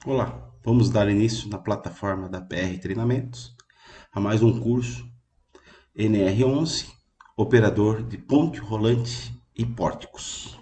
Olá, vamos dar início na plataforma da PR Treinamentos a mais um curso NR11, operador de ponte rolante e pórticos.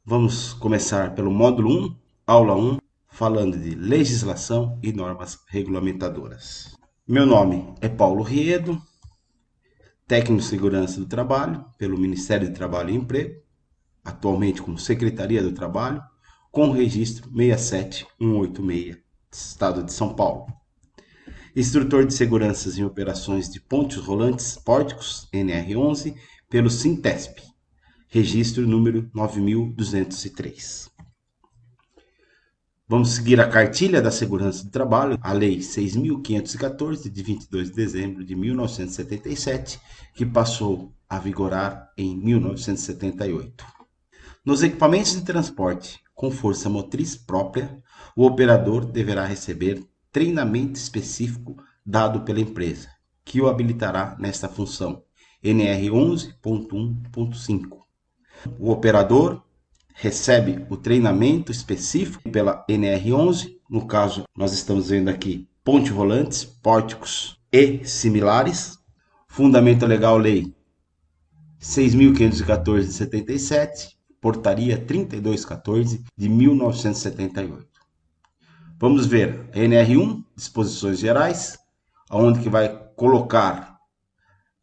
Vamos começar pelo módulo 1, aula 1, falando de legislação e normas regulamentadoras. Meu nome é Paulo Riedo, técnico de segurança do trabalho pelo Ministério do Trabalho e Emprego, atualmente como Secretaria do Trabalho, com o registro 67186, Estado de São Paulo. Instrutor de seguranças em operações de pontes rolantes pórticos, NR11, pelo Sintesp, registro número 9203. Vamos seguir a cartilha da segurança do trabalho, a Lei 6.514, de 22 de dezembro de 1977, que passou a vigorar em 1978. Nos equipamentos de transporte com força motriz própria, o operador deverá receber treinamento específico dado pela empresa, que o habilitará nesta função, NR 11.1.5. O operador recebe o treinamento específico pela NR 11, no caso nós estamos vendo aqui ponte rolantes, pórticos e similares, Fundamento Legal Lei 6.514 de 77, Portaria 3214 de 1978. Vamos ver NR1, disposições gerais, onde que vai colocar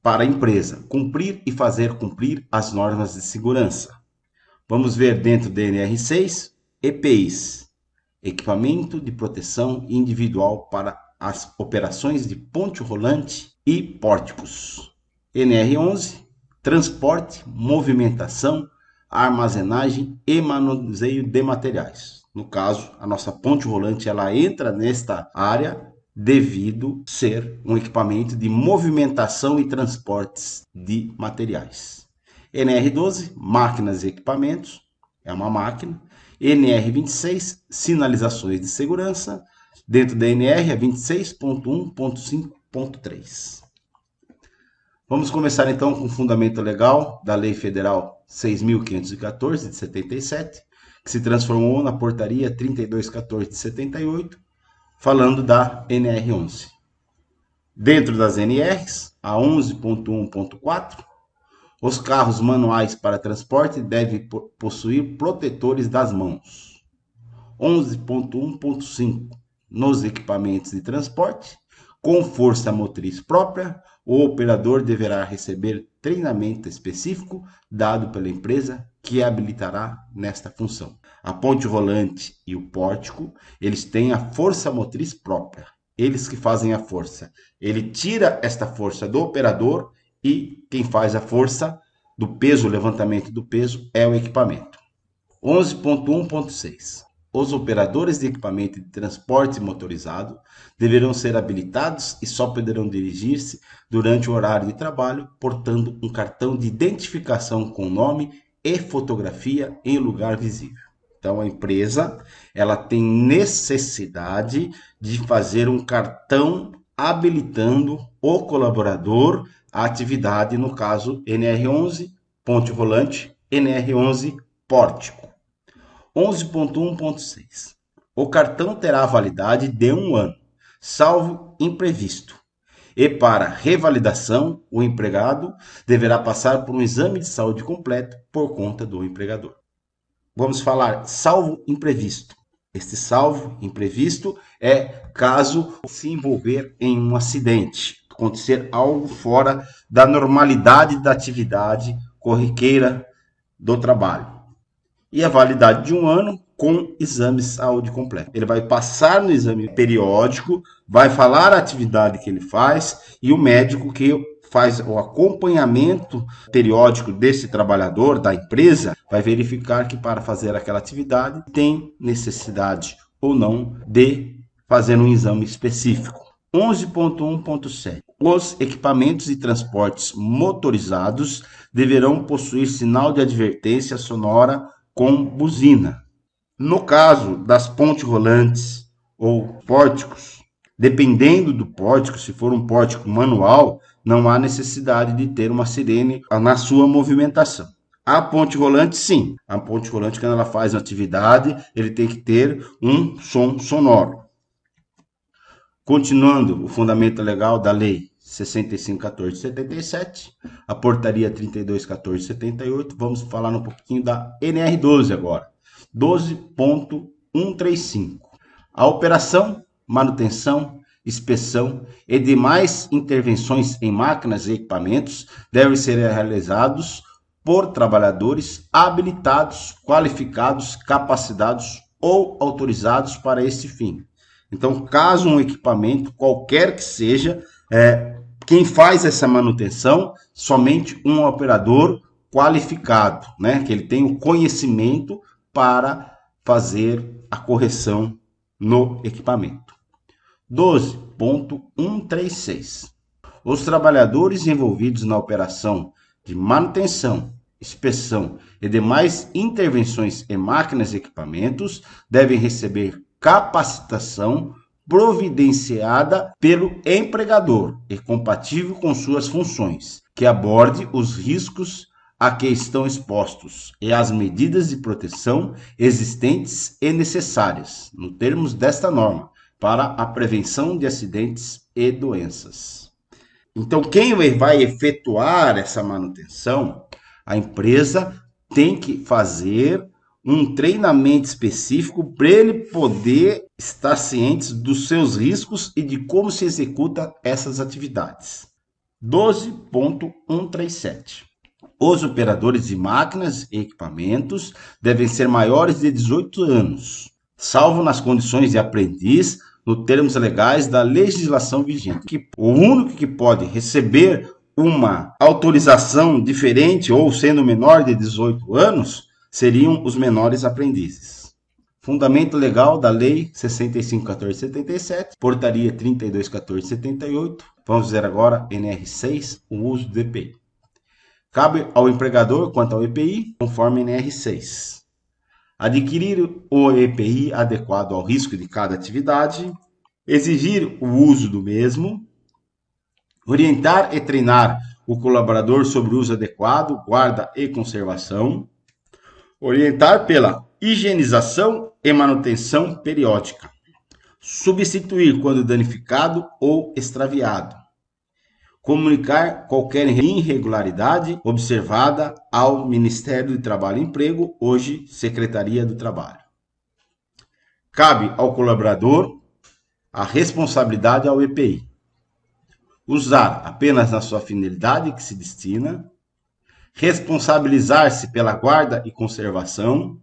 para a empresa cumprir e fazer cumprir as normas de segurança. Vamos ver dentro do NR6, EPIs, equipamento de proteção individual para as operações de ponte rolante e pórticos. NR11, transporte, movimentação, armazenagem e manuseio de materiais. No caso, a nossa ponte rolante ela entra nesta área devido ser um equipamento de movimentação e transportes de materiais. NR12, máquinas e equipamentos, é uma máquina. NR26, sinalizações de segurança. Dentro da NR é 26.1.5.3. Vamos começar então com o fundamento legal da Lei Federal 6.514 de 77, que se transformou na Portaria 3214 de 78, falando da NR11. Dentro das NRs, a 11.1.4, os carros manuais para transporte devem possuir protetores das mãos. 11.1.5, nos equipamentos de transporte, com força motriz própria, o operador deverá receber treinamento específico dado pela empresa que habilitará nesta função. A ponte rolante e o pórtico, eles têm a força motriz própria. Eles que fazem a força. Ele tira esta força do operador e quem faz a força do peso, o levantamento do peso, é o equipamento. 11.1.6. Os operadores de equipamento de transporte motorizado deverão ser habilitados e só poderão dirigir-se durante o horário de trabalho, portando um cartão de identificação com nome e fotografia em lugar visível. Então, a empresa ela tem necessidade de fazer um cartão habilitando o colaborador à atividade, no caso NR11, ponte rolante, NR11, pórtico. 11.1.6. O cartão terá validade de 1 ano, salvo imprevisto. E para revalidação, o empregado deverá passar por um exame de saúde completo por conta do empregador. Vamos falar salvo imprevisto. Este salvo imprevisto é caso se envolver em um acidente, acontecer algo fora da normalidade da atividade corriqueira do trabalho. E a validade de 1 ano com exame de saúde completo. Ele vai passar no exame periódico, vai falar a atividade que ele faz e o médico que faz o acompanhamento periódico desse trabalhador, da empresa, vai verificar que para fazer aquela atividade tem necessidade ou não de fazer um exame específico. 11.1.7. Os equipamentos de transportes motorizados deverão possuir sinal de advertência sonora com buzina. No caso das pontes rolantes ou pórticos, dependendo do pórtico, se for um pórtico manual, não há necessidade de ter uma sirene na sua movimentação. A ponte rolante, sim. A ponte rolante, quando ela faz uma atividade, ele tem que ter um som sonoro. Continuando o fundamento legal da Lei 65.14.77, a Portaria 32.14.78, vamos falar um pouquinho da NR12 agora. 12.135. A operação, manutenção, inspeção e demais intervenções em máquinas e equipamentos devem ser realizados por trabalhadores habilitados, qualificados, capacitados ou autorizados para esse fim. Então, caso um equipamento, qualquer que seja, quem faz essa manutenção, somente um operador qualificado, né? Que ele tem o conhecimento para fazer a correção no equipamento. 12.136. Os trabalhadores envolvidos na operação de manutenção, inspeção e demais intervenções em máquinas e equipamentos devem receber capacitação providenciada pelo empregador e compatível com suas funções, que aborde os riscos a que estão expostos e as medidas de proteção existentes e necessárias, nos termos desta norma, para a prevenção de acidentes e doenças. Então, quem vai efetuar essa manutenção, a empresa tem que fazer um treinamento específico para ele poder estar ciente dos seus riscos e de como se executa essas atividades. 12.137. Os operadores de máquinas e equipamentos devem ser maiores de 18 anos, salvo nas condições de aprendiz, nos termos legais da legislação vigente. O único que pode receber uma autorização diferente ou sendo menor de 18 anos seriam os menores aprendizes. Fundamento legal da Lei 65.14.77, Portaria 32.14.78. Vamos ver agora NR6, o uso do EPI. Cabe ao empregador quanto ao EPI, conforme NR6. Adquirir o EPI adequado ao risco de cada atividade, exigir o uso do mesmo, orientar e treinar o colaborador sobre o uso adequado, guarda e conservação, orientar pela higienização e manutenção periódica, substituir quando danificado ou extraviado, comunicar qualquer irregularidade observada ao Ministério do Trabalho e Emprego, hoje Secretaria do Trabalho. Cabe ao colaborador a responsabilidade ao EPI. Usar apenas na sua finalidade que se destina, responsabilizar-se pela guarda e conservação,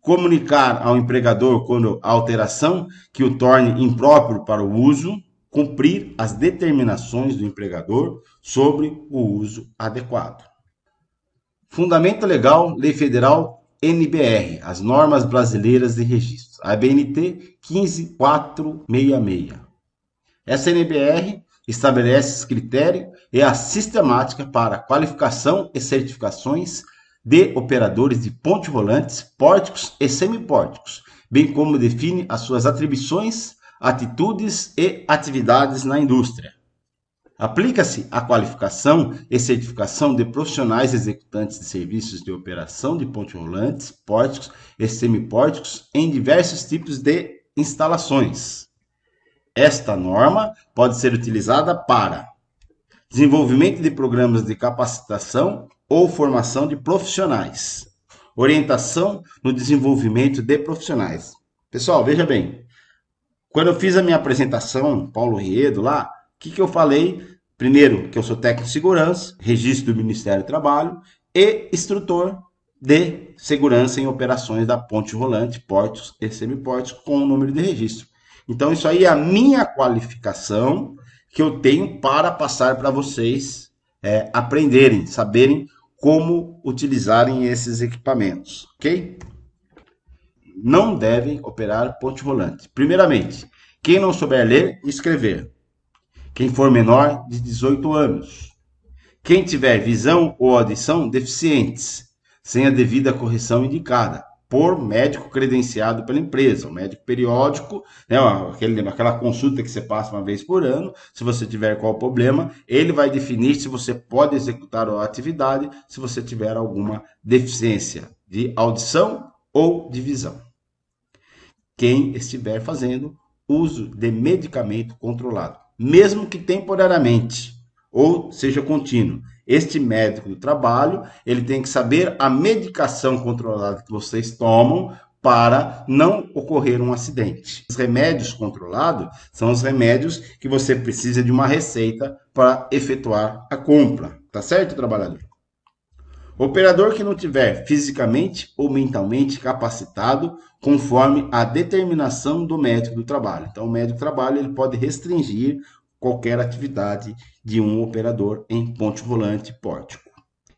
comunicar ao empregador quando a alteração que o torne impróprio para o uso, cumprir as determinações do empregador sobre o uso adequado. Fundamento legal, Lei Federal NBR, as normas brasileiras de registro, a BNT 15466. Essa NBR estabelece os critérios e a sistemática para qualificação e certificações de operadores de ponte rolantes, pórticos e semipórticos, bem como define as suas atribuições, atitudes e atividades na indústria. Aplica-se a qualificação e certificação de profissionais executantes de serviços de operação de ponte rolantes, pórticos e semipórticos em diversos tipos de instalações. Esta norma pode ser utilizada para desenvolvimento de programas de capacitação ou formação de profissionais, orientação no desenvolvimento de profissionais. Pessoal, veja bem, quando eu fiz a minha apresentação, Paulo Riedo, lá, o que eu falei? Primeiro, que eu sou técnico de segurança, registro do Ministério do Trabalho e instrutor de segurança em operações da ponte rolante, portos e semipórticos com o número de registro. Então, isso aí é a minha qualificação que eu tenho para passar para vocês aprenderem, saberem como utilizarem esses equipamentos, ok? Não devem operar ponte rolante. Primeiramente, quem não souber ler e escrever. Quem for menor de 18 anos. Quem tiver visão ou audição deficientes, sem a devida correção indicada. por médico credenciado pela empresa, um médico periódico, né, aquela consulta que você passa uma vez por ano. Se você tiver qual problema, ele vai definir se você pode executar a atividade, se você tiver alguma deficiência de audição ou de visão. Quem estiver fazendo uso de medicamento controlado, mesmo que temporariamente ou seja contínuo. Este médico do trabalho, ele tem que saber a medicação controlada que vocês tomam para não ocorrer um acidente. Os remédios controlados são os remédios que você precisa de uma receita para efetuar a compra. Tá certo, trabalhador? O operador que não tiver fisicamente ou mentalmente capacitado conforme a determinação do médico do trabalho. Então, o médico do trabalho ele pode restringir qualquer atividade de um operador em ponte rolante pórtico.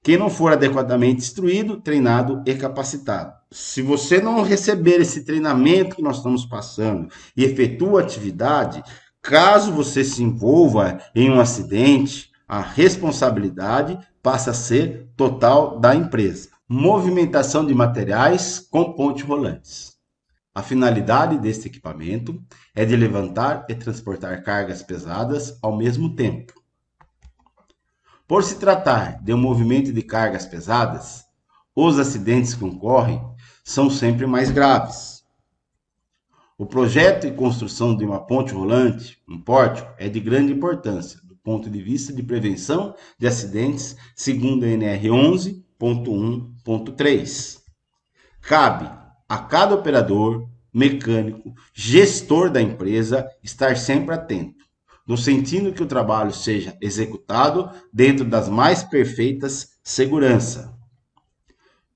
Quem não for adequadamente instruído, treinado e capacitado. Se você não receber esse treinamento que nós estamos passando e efetua a atividade, caso você se envolva em um acidente, a responsabilidade passa a ser total da empresa. Movimentação de materiais com pontes rolantes. A finalidade deste equipamento é de levantar e transportar cargas pesadas ao mesmo tempo. Por se tratar de um movimento de cargas pesadas, os acidentes que ocorrem são sempre mais graves. O projeto e construção de uma ponte rolante, um pórtico, é de grande importância do ponto de vista de prevenção de acidentes, segundo a NR 11.1.3. Cabe a cada operador, mecânico, gestor da empresa estar sempre atento, no sentido que o trabalho seja executado dentro das mais perfeitas segurança.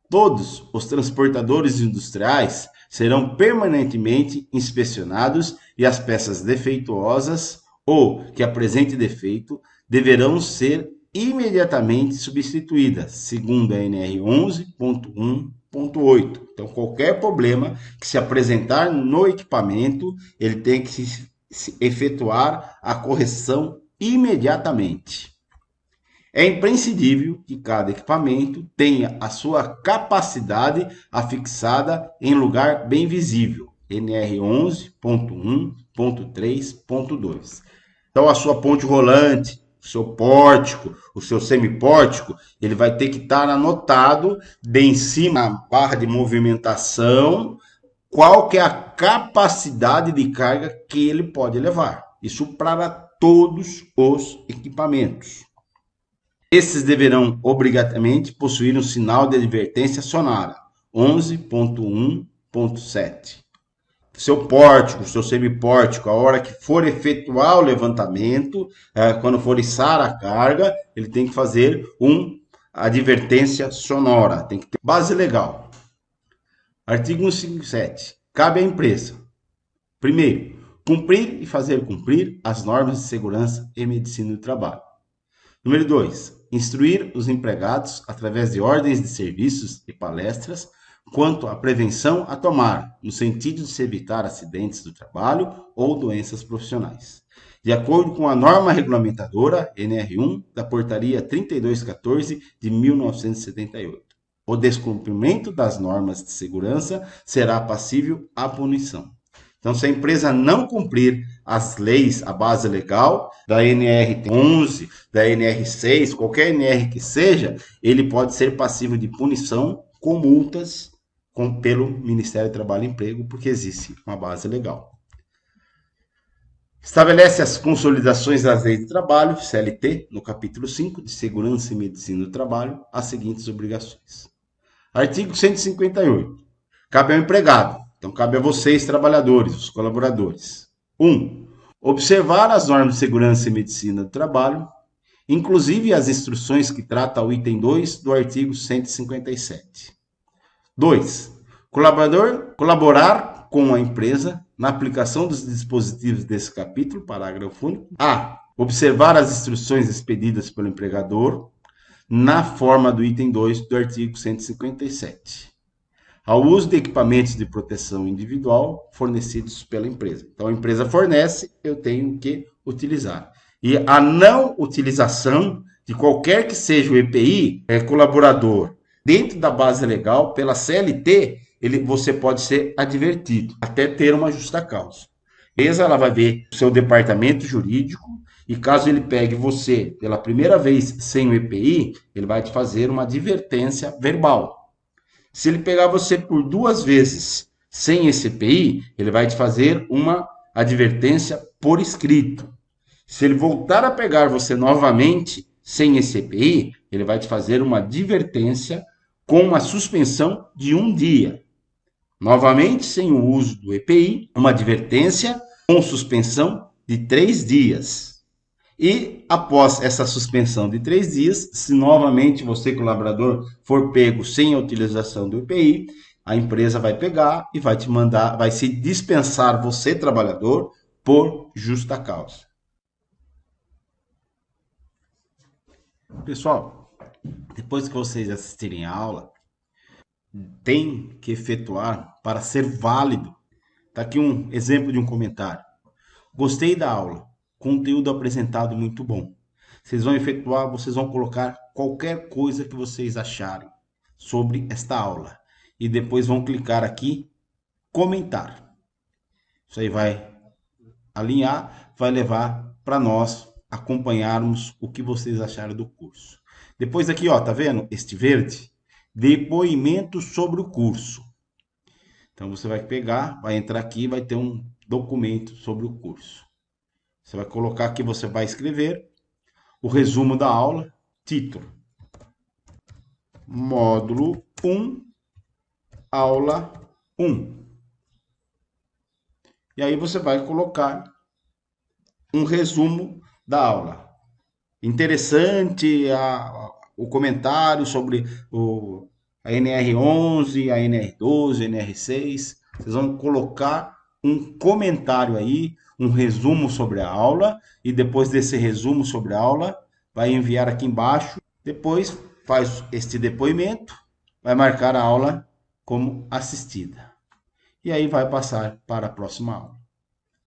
Todos os transportadores industriais serão permanentemente inspecionados e as peças defeituosas ou que apresentem defeito deverão ser imediatamente substituídas, segundo a NR 11.1.8. Então, qualquer problema que se apresentar no equipamento, ele tem que se efetuar a correção imediatamente. É imprescindível que cada equipamento tenha a sua capacidade afixada em lugar bem visível, NR 11.1.3.2. Então, a sua ponte rolante, o seu pórtico, o seu semipórtico, ele vai ter que estar anotado bem em cima da barra de movimentação qual que é a capacidade de carga que ele pode levar. Isso para todos os equipamentos. Esses deverão obrigatoriamente possuir um sinal de advertência sonora, 11.1.7. Seu pórtico, seu semipórtico, a hora que for efetuar o levantamento, quando for içar a carga, ele tem que fazer uma advertência sonora, tem que ter base legal. Artigo 157. Cabe à empresa, primeiro, cumprir e fazer cumprir as normas de segurança e medicina do trabalho. Número 2. Instruir os empregados, através de ordens de serviços e palestras, quanto à prevenção a tomar, no sentido de se evitar acidentes do trabalho ou doenças profissionais. De acordo com a norma regulamentadora NR1 da Portaria 3214 de 1978. O descumprimento das normas de segurança será passível à punição. Então, se a empresa não cumprir as leis, a base legal, da NR 11, da NR 6, qualquer NR que seja, ele pode ser passível de punição com multas pelo Ministério do Trabalho e Emprego, porque existe uma base legal. Estabelece as consolidações das leis de trabalho, CLT, no capítulo 5, de Segurança e Medicina do Trabalho, as seguintes obrigações. Artigo 158. Cabe ao empregado. Então, cabe a vocês, trabalhadores, os colaboradores. 1. Observar as normas de segurança e medicina do trabalho, inclusive as instruções que trata o item 2 do artigo 157. 2. Colaborar com a empresa na aplicação dos dispositivos desse capítulo, parágrafo único. A. Observar as instruções expedidas pelo empregador na forma do item 2 do artigo 157. Ao uso de equipamentos de proteção individual fornecidos pela empresa. Então, a empresa fornece, eu tenho que utilizar. E a não utilização de qualquer que seja o EPI, colaborador, dentro da base legal, pela CLT, você pode ser advertido até ter uma justa causa. A empresa ela vai ver o seu departamento jurídico e caso ele pegue você pela primeira vez sem o EPI, ele vai te fazer uma advertência verbal. Se ele pegar você por 2 vezes sem esse EPI, ele vai te fazer uma advertência por escrito. Se ele voltar a pegar você novamente sem esse EPI, ele vai te fazer uma advertência com uma suspensão de 1 dia. Novamente, sem o uso do EPI, uma advertência com suspensão de 3 dias. E após essa suspensão de 3 dias, se novamente você, colaborador, for pego sem a utilização do EPI, a empresa vai pegar e vai te mandar, vai se dispensar você, trabalhador, por justa causa. Pessoal, depois que vocês assistirem a aula, tem que efetuar para ser válido. Está aqui um exemplo de um comentário. Gostei da aula. Conteúdo apresentado muito bom. Vocês vão efetuar, vocês vão colocar qualquer coisa que vocês acharem sobre esta aula. E depois vão clicar aqui, comentar. Isso aí vai alinhar, vai levar para nós acompanharmos o que vocês acharam do curso. Depois aqui, ó, tá vendo? Este verde, depoimento sobre o curso. Então você vai pegar, vai entrar aqui, vai ter um documento sobre o curso. Você vai colocar aqui, você vai escrever o resumo da aula, título, módulo 1, aula 1. E aí você vai colocar um resumo da aula. Interessante o comentário sobre a NR11, a NR12, a NR6. Vocês vão colocar um comentário aí, um resumo sobre a aula, e depois desse resumo sobre a aula, vai enviar aqui embaixo, depois faz este depoimento, vai marcar a aula como assistida. E aí vai passar para a próxima aula.